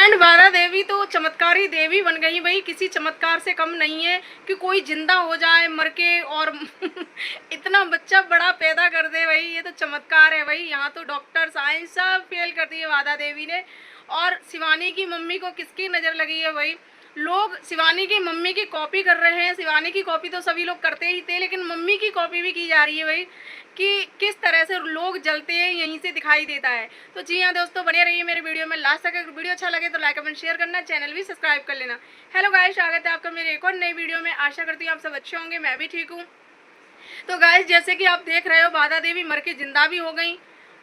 And बाधा देवी तो चमत्कारी देवी बन गई भाई, किसी चमत्कार से कम नहीं है कि कोई जिंदा हो जाए मर के और इतना बच्चा बड़ा पैदा कर दे भाई, ये तो चमत्कार है भाई। यहाँ तो डॉक्टर साइंस सब फेल कर दिए बाधा देवी ने। और शिवानी की मम्मी को किसकी नज़र लगी है भाई, लोग शिवानी की मम्मी की कॉपी कर रहे हैं। शिवानी की कॉपी तो सभी लोग करते ही थे, लेकिन मम्मी की कॉपी भी की जा रही है भाई, कि किस तरह से लोग जलते हैं यहीं से दिखाई देता है। तो जी हाँ दोस्तों, बने रहिए मेरे वीडियो में लास्ट तक। अगर वीडियो अच्छा लगे तो लाइक कमेंट शेयर करना, चैनल भी सब्सक्राइब कर लेना। हेलो गाइस, स्वागत है आपका मेरे एक और नई वीडियो में। आशा करती हूँ आप सब अच्छे होंगे, मैं भी ठीक हूँ। तो गाइस, जैसे कि आप देख रहे हो, बाधा देवी मर के जिंदा भी हो गई।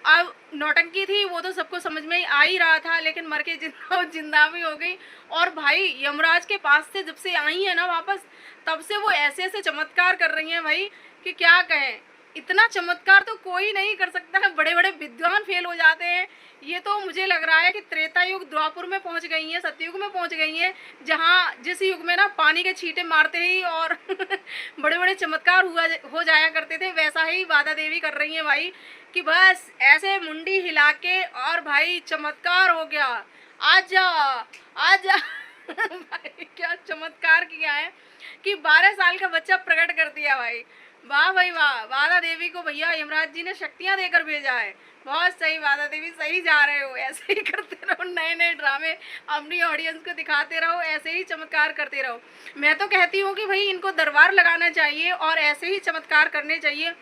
अब नौटंकी थी वो तो सबको समझ में आ ही रहा था, लेकिन मर के जिंदा भी हो गई। और भाई यमराज के पास से जब से आई है ना वापस, तब से वो ऐसे ऐसे चमत्कार कर रही हैं भाई कि क्या कहें। इतना चमत्कार तो कोई नहीं कर सकता है, बड़े बड़े विद्वान फेल हो जाते हैं। ये तो मुझे लग रहा है कि त्रेता युग द्वापुर में पहुंच गई हैं, सतयुग में पहुंच गई हैं, जहां जिस युग में ना पानी के छींटे मारते ही और बड़े बड़े चमत्कार हो जाया करते थे, वैसा ही बाधा देवी कर रही हैं भाई, कि बस ऐसे मुंडी हिला के और भाई चमत्कार हो गया, आजा आजा। भाई क्या चमत्कार किया है कि 12 साल का बच्चा प्रकट कर दिया भाई। वाह भाई वाह, बाधा देवी को भैया यमराज जी ने शक्तियां देकर भेजा है। बहुत सही बाधा देवी, सही जा रहे हो, ऐसे ही करते रहो, नए नए ड्रामे अपनी ऑडियंस को दिखाते रहो, ऐसे ही चमत्कार करते रहो। मैं तो कहती हूँ कि भाई इनको दरबार लगाना चाहिए और ऐसे ही चमत्कार करने चाहिए।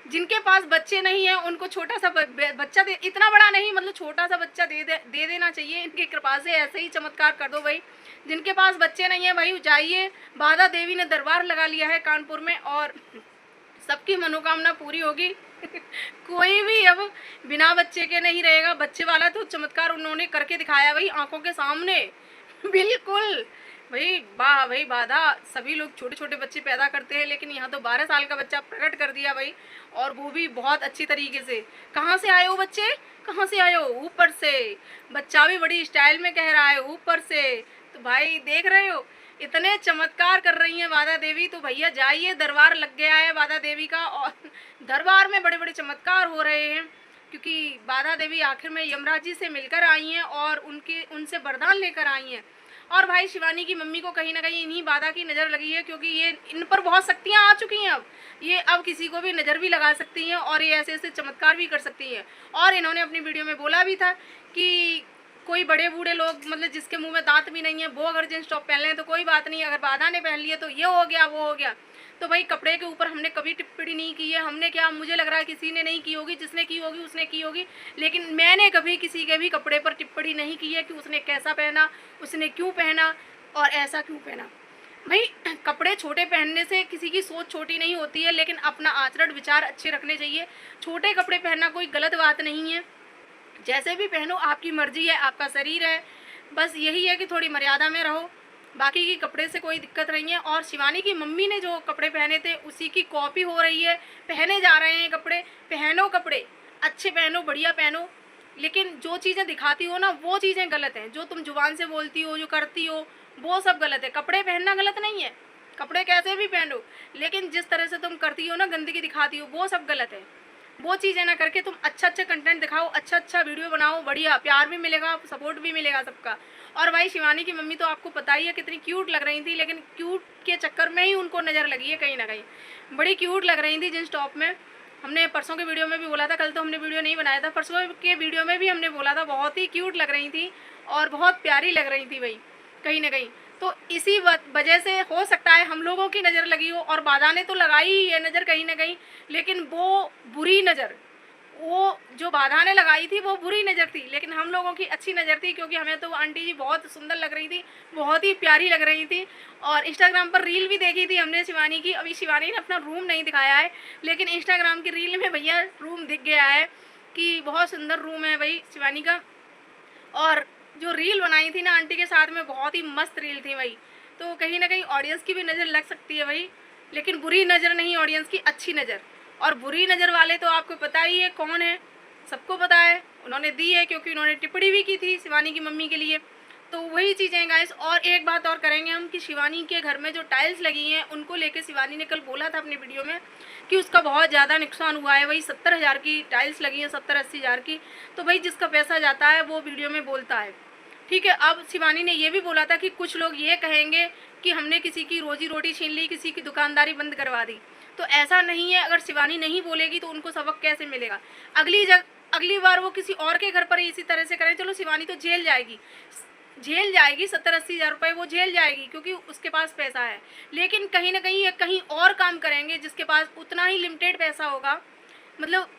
जिनके पास बच्चे नहीं है उनको छोटा सा बच्चा दे, इतना बड़ा नहीं, मतलब छोटा सा बच्चा दे देना चाहिए। इनकी कृपा से ऐसे ही चमत्कार कर दो भाई। जिनके पास बच्चे नहीं है भाई जाइए, बाधा देवी ने दरबार लगा लिया है कानपुर में और सबकी मनोकामना पूरी होगी। कोई भी अब बिना बच्चे के नहीं रहेगा। बच्चे वाला तो चमत्कार उन्होंने करके दिखाया भाई आंखों के सामने। बिल्कुल भाई, वाह भाई बाधा। सभी लोग छोटे छोटे बच्चे पैदा करते हैं, लेकिन यहाँ तो 12 साल का बच्चा प्रकट कर दिया भाई, और वो भी बहुत अच्छी तरीके से। कहाँ से आए हो बच्चे, कहाँ से आए हो? ऊपर से। बच्चा भी बड़ी स्टाइल में कह रहा है ऊपर से। तो भाई देख रहे हो, इतने चमत्कार कर रही हैं बाधा देवी। तो भैया जाइए, दरबार लग गया है बाधा देवी का, और दरबार में बड़े बड़े चमत्कार हो रहे हैं, क्योंकि बाधा देवी आखिर में यमराज जी से मिलकर आई हैं और उनसे वरदान लेकर आई हैं। और भाई शिवानी की मम्मी को कहीं ना कहीं इन्हीं बाधा की नज़र लगी है, क्योंकि ये इन पर बहुत शक्तियाँ आ चुकी हैं। अब ये अब किसी को भी नज़र भी लगा सकती हैं और ये ऐसे ऐसे चमत्कार भी कर सकती हैं। और इन्होंने अपनी वीडियो में बोला भी था कि कोई बड़े बूढ़े लोग, मतलब जिसके मुंह में दांत भी नहीं है, वो अगर जींस टॉप पहन लें तो कोई बात नहीं, अगर बाधा ने पहन लिए तो ये हो गया वो हो गया। तो भाई कपड़े के ऊपर हमने कभी टिप्पणी नहीं की है। हमने क्या, मुझे लग रहा है किसी ने नहीं की होगी, जिसने की होगी उसने की होगी, लेकिन मैंने कभी किसी के भी कपड़े पर टिप्पणी नहीं की है कि उसने कैसा पहना, उसने क्यों पहना और ऐसा क्यों पहना। भाई कपड़े छोटे पहनने से किसी की सोच छोटी नहीं होती है, लेकिन अपना आचरण विचार अच्छे रखने चाहिए। छोटे कपड़े पहनना कोई गलत बात नहीं है, जैसे भी पहनो, आपकी मर्जी है, आपका शरीर है। बस यही है कि थोड़ी मर्यादा में रहो, बाकी की कपड़े से कोई दिक्कत नहीं है। और शिवानी की मम्मी ने जो कपड़े पहने थे उसी की कॉपी हो रही है, पहने जा रहे हैं कपड़े। पहनो कपड़े अच्छे, पहनो बढ़िया पहनो, लेकिन जो चीज़ें दिखाती हो ना वो चीज़ें गलत हैं। जो तुम जुबान से बोलती हो, जो करती हो, वो सब गलत है। कपड़े पहनना गलत नहीं है, कपड़े कैसे भी पहनो, लेकिन जिस तरह से तुम करती हो ना, गंदगी दिखाती हो, वो सब गलत है। वो चीज़ें ना करके तुम अच्छा अच्छा कंटेंट दिखाओ, अच्छा अच्छा वीडियो बनाओ, बढ़िया प्यार भी मिलेगा, सपोर्ट भी मिलेगा सबका। और भाई शिवानी की मम्मी तो आपको पता ही है कितनी क्यूट लग रही थी, लेकिन क्यूट के चक्कर में ही उनको नज़र लगी है कहीं ना कहीं। बड़ी क्यूट लग रही थी जींस टॉप में। हमने परसों के वीडियो में भी बोला था, कल तो हमने वीडियो नहीं बनाया था, परसों के वीडियो में भी हमने बोला था, बहुत ही क्यूट लग रही थी और बहुत प्यारी लग रही थी भाई कहीं ना कहीं। तो इसी वजह से हो सकता है हम लोगों की नज़र लगी हो, और बाधा ने तो लगाई ही है नज़र कहीं ना कहीं, लेकिन वो बुरी नज़र, वो जो बाधा ने लगाई थी वो बुरी नज़र थी, लेकिन हम लोगों की अच्छी नज़र थी, क्योंकि हमें तो आंटी जी बहुत सुंदर लग रही थी, बहुत ही प्यारी लग रही थी। और इंस्टाग्राम पर रील भी देखी थी हमने शिवानी की। अभी शिवानी ने अपना रूम नहीं दिखाया है, लेकिन इंस्टाग्राम की रील में भैया रूम दिख गया है कि बहुत सुंदर रूम है भाई शिवानी का। और जो रील बनाई थी ना आंटी के साथ में, बहुत ही मस्त रील थी भाई। तो कहीं ना कहीं ऑडियंस की भी नज़र लग सकती है भाई, लेकिन बुरी नज़र नहीं ऑडियंस की, अच्छी नज़र। और बुरी नज़र वाले तो आपको पता ही है कौन है, सबको पता है, उन्होंने दी है क्योंकि उन्होंने टिप्पणी भी की थी शिवानी की मम्मी के लिए। तो वही चीज़ें गाइस। और एक बात और करेंगे हम कि शिवानी के घर में जो टाइल्स लगी हैं उनको लेके शिवानी ने कल बोला था अपनी वीडियो में कि उसका बहुत ज़्यादा नुकसान हुआ है। वही 70,000 की टाइल्स लगी हैं, 70-80 हज़ार की। तो भाई जिसका पैसा जाता है वो वीडियो में बोलता है। ठीक है। अब शिवानी ने ये भी बोला था कि कुछ लोग ये कहेंगे कि हमने किसी की रोजी रोटी छीन ली, किसी की दुकानदारी बंद करवा दी। तो ऐसा नहीं है, अगर शिवानी नहीं बोलेगी तो उनको सबक कैसे मिलेगा। अगली बार वो किसी और के घर पर इसी तरह से करें, चलो शिवानी तो झेल जाएगी, 70-80 हज़ार रुपये वो झेल जाएगी क्योंकि उसके पास पैसा है। लेकिन कहीं ना कहीं ये कहीं और काम करेंगे जिसके पास उतना ही लिमिटेड पैसा होगा, मतलब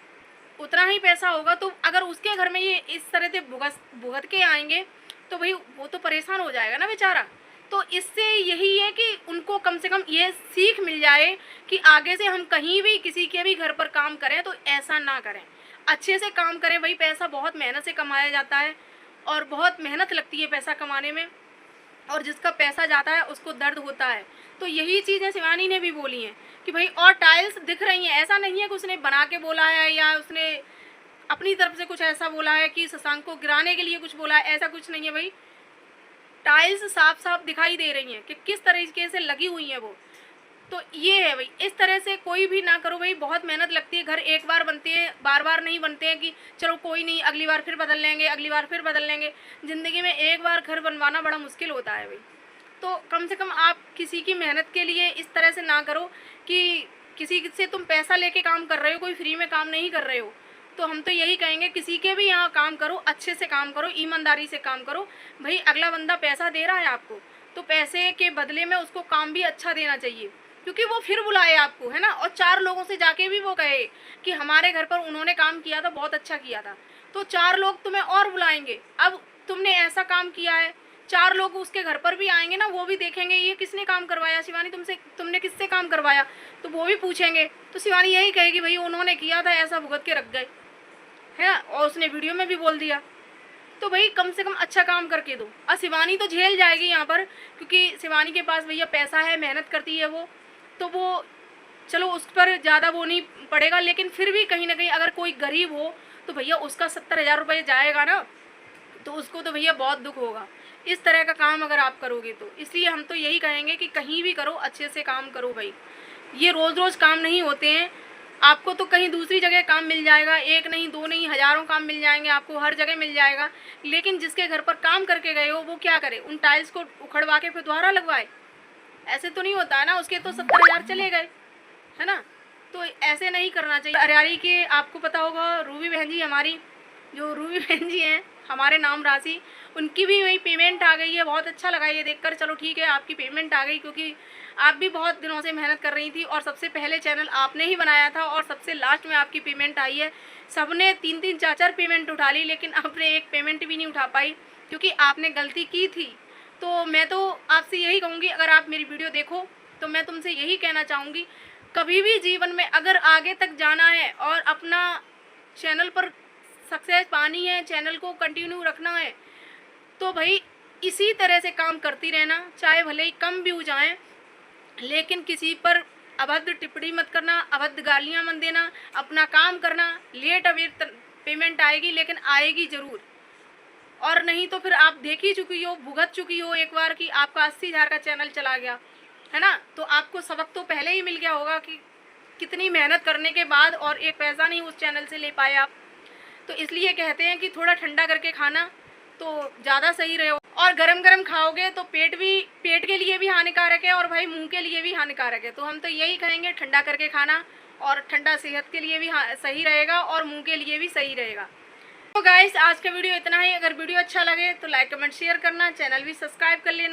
उतना ही पैसा होगा, तो अगर उसके घर में ये इस तरह से भुगत के आएंगे तो भाई वो तो परेशान हो जाएगा ना बेचारा। तो इससे यही है कि उनको कम से कम ये सीख मिल जाए कि आगे से हम कहीं भी किसी के भी घर पर काम करें तो ऐसा ना करें, अच्छे से काम करें। भाई पैसा बहुत मेहनत से कमाया जाता है और बहुत मेहनत लगती है पैसा कमाने में, और जिसका पैसा जाता है उसको दर्द होता है। तो यही चीज़ें शिवानी ने भी बोली हैं कि भाई, और टाइल्स दिख रही हैं, ऐसा नहीं है कि उसने बना के बोला है या उसने अपनी तरफ से कुछ ऐसा बोला है कि शशांक को गिराने के लिए कुछ बोला है, ऐसा कुछ नहीं है भाई। टाइल्स साफ साफ दिखाई दे रही हैं कि किस तरीके से लगी हुई हैं वो। तो ये है भाई, इस तरह से कोई भी ना करो भाई, बहुत मेहनत लगती है। घर एक बार बनते हैं, बार बार नहीं बनते हैं कि चलो कोई नहीं अगली बार फिर बदल लेंगे, अगली बार फिर बदल लेंगे। ज़िंदगी में एक बार घर बनवाना बड़ा मुश्किल होता है भाई। तो कम से कम आप किसी की मेहनत के लिए इस तरह से ना करो कि किसी से तुम पैसा लेके काम कर रहे हो, कोई फ्री में काम नहीं कर रहे हो। तो हम तो यही कहेंगे, किसी के भी यहाँ काम करो, अच्छे से काम करो, ईमानदारी से काम करो। भाई अगला बंदा पैसा दे रहा है आपको, तो पैसे के बदले में उसको काम भी अच्छा देना चाहिए, क्योंकि वो फिर बुलाए आपको, है ना। और 4 लोगों से जाके भी वो कहे कि हमारे घर पर उन्होंने काम किया था, बहुत अच्छा किया था, तो 4 लोग तुम्हें और बुलाएंगे। अब तुमने ऐसा काम किया है, 4 लोग उसके घर पर भी आएंगे ना, वो भी देखेंगे ये किसने काम करवाया, शिवानी तुमने किससे काम करवाया, तो वो भी पूछेंगे। तो शिवानी यही कहेगी भाई उन्होंने किया था, ऐसा भुगत के रख गए, है ना, और उसने वीडियो में भी बोल दिया। तो भाई कम से कम अच्छा काम करके दो। और शिवानी तो झेल जाएगी यहाँ पर, क्योंकि शिवानी के पास भैया पैसा है, मेहनत करती है वो, तो वो चलो उस पर ज़्यादा वो नहीं पड़ेगा। लेकिन फिर भी कहीं ना कहीं अगर कोई गरीब हो तो भैया उसका 70,000 रुपये जाएगा ना, तो उसको तो भैया बहुत दुख होगा इस तरह का काम अगर आप करोगे तो। इसलिए हम तो यही कहेंगे कि कहीं भी करो अच्छे से काम करो भाई, ये रोज़ रोज़ काम नहीं होते हैं। आपको तो कहीं दूसरी जगह काम मिल जाएगा, 1 नहीं 2 नहीं हज़ारों काम मिल जाएंगे आपको, हर जगह मिल जाएगा। लेकिन जिसके घर पर काम करके गए हो वो क्या करे, उन टाइल्स को उखड़वा के फिर दोबारा लगवाए, ऐसे तो नहीं होता है ना। उसके तो 70,000 चले गए, है ना। तो ऐसे नहीं करना चाहिए। अरियारी के आपको पता होगा रूबी बहन जी, हमारी जो रूबी बहन जी हैं हमारे नाम राशि, उनकी भी वही पेमेंट आ गई है। बहुत अच्छा लगा ये देखकर। चलो ठीक है, आपकी पेमेंट आ गई, क्योंकि आप भी बहुत दिनों से मेहनत कर रही थी और सबसे पहले चैनल आपने ही बनाया था और सबसे लास्ट में आपकी पेमेंट आई है। सबने 3-3 4-4 पेमेंट उठा ली, लेकिन आपने एक पेमेंट भी नहीं उठा पाई क्योंकि आपने गलती की थी। तो मैं तो आपसे यही कहूँगी, अगर आप मेरी वीडियो देखो तो मैं तुमसे यही कहना चाहूँगी, कभी भी जीवन में अगर आगे तक जाना है और अपना चैनल पर सक्सेस पानी है, चैनल को कंटिन्यू रखना है, तो भाई इसी तरह से काम करती रहना। चाहे भले ही कम व्यूज आएँ, लेकिन किसी पर अभद्र टिप्पणी मत करना, अभद्र गालियाँ मत देना, अपना काम करना। लेट अवेट पेमेंट आएगी, लेकिन आएगी ज़रूर। और नहीं तो फिर आप देख ही चुकी हो, भुगत चुकी हो एक बार कि आपका 80,000 का चैनल चला गया, है ना। तो आपको सबक तो पहले ही मिल गया होगा कि कितनी मेहनत करने के बाद और एक पैसा नहीं उस चैनल से ले पाए आप। तो इसलिए कहते हैं कि थोड़ा ठंडा करके खाना तो ज़्यादा सही रहे। और गरम गरम खाओगे तो पेट के लिए भी हानिकारक है और भाई मुंह के लिए भी हानिकारक है। तो हम तो यही कहेंगे, ठंडा करके खाना, और ठंडा सेहत के लिए भी सही रहेगा और मुंह के लिए भी सही रहेगा। तो गाइस आज का वीडियो इतना ही। अगर वीडियो अच्छा लगे तो लाइक कमेंट शेयर करना, चैनल भी सब्सक्राइब कर लेना।